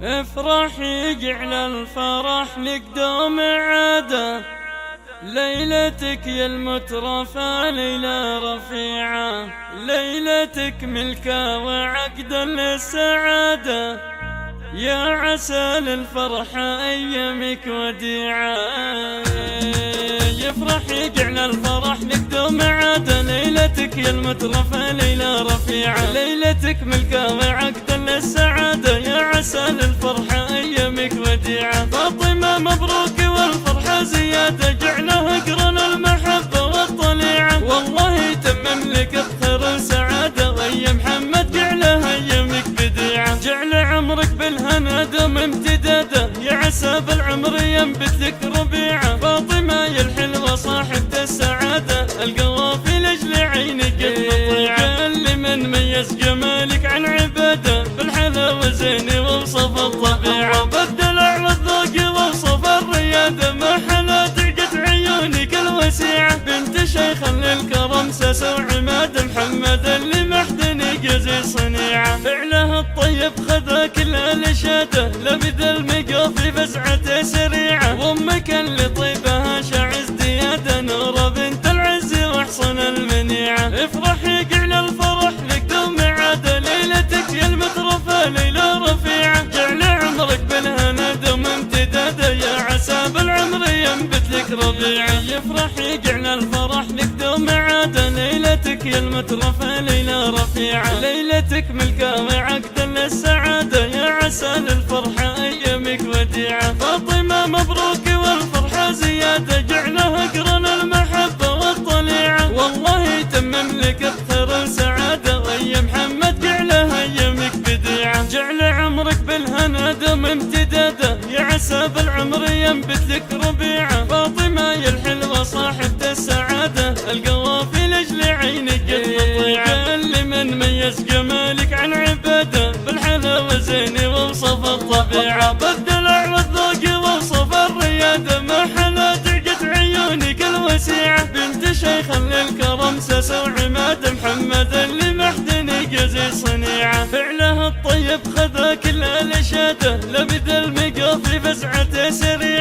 افرح يجعل الفرح لك دوم عادة، ليلتك يا المترفة ليلة رفيعة، ليلتك ملكة وعقدا للسعادة، يا عسى للفرح أيامك وديعة. يفرح يجعل الفرح لك دوم عادة، ليلتك يا المترفة ليلة رفيعة، ليلتك ملكة وعقدا للسعادة، يا عسى للفرح أيامك وديعة. فاطمة مبروك والفرحة زيادة، جعلها قرن المحبة والطليعة، والله يتمم لك بخير وسعادة، ويا محمد جعلها أيامك بديعة. جعل عمرك بالهنا دوم امتداده، يا عسى بالعمر ينبت لك ربيعة. فاطمة يا الحلوة صاحبة السعادة، القوافي لأجل عينك المطيعة، اللي من ميز جمالك عن عبادة، بالحلاوة زين ووصف الطبيعة، بالدلع والذوق ووصف الريادة، ما حلا تعقد عيونك الوسيعة. بنت شيخ للكرم ساسة وعماد، محمد اللي محدني جزي صنيعة، فعله الطيب خذا كل الاشاده، لبد المقافي فزعته سريعة، وامك اللي طيبها شع ازدياده، نوره بنت العز واحصن المنيعة. افرح يجعل الفرح لك دوم عاده، ليلتك يا المترفة ليلة رفيعة، جعل عمرك بالهنا دوم امتداده، يا عسى بالعمر ينبت لك ربيعة. يفرح يجعل الفرح لك دوم عاده، ليلتك يا المترفة ليلة رفيعة، ليلتك ملكة وعقدا للسعادة، يا عسى للفرحة أيامك وديعة. فاطمة مبروك والفرحة زيادة، جعلها قرن المحبة والطليعة، والله يتمم لك بخير وسعادة، ويا محمد جعلها أيامك بديعة. جعل عمرك بالهنا دوم امتداده، يا عسى بالعمر ينبت لك ربيعة. فاطمة يا الحلوة صاحبة السعادة، القوافي لأجل عينك المطيعة، اللي من ميز جمالك عن عبادة، بالحلاوة زين ووصف الطبيعة، بالدلع والذوق ووصف الريادة، ما حلا تعقد عيونك الوسيعة. بنت شيخ للكرم ساسة وعماد، محمد اللي محدني جزي صنيعة، فعله الطيب خذا كل الاشاده، لبد المقافي فزعته سريعة.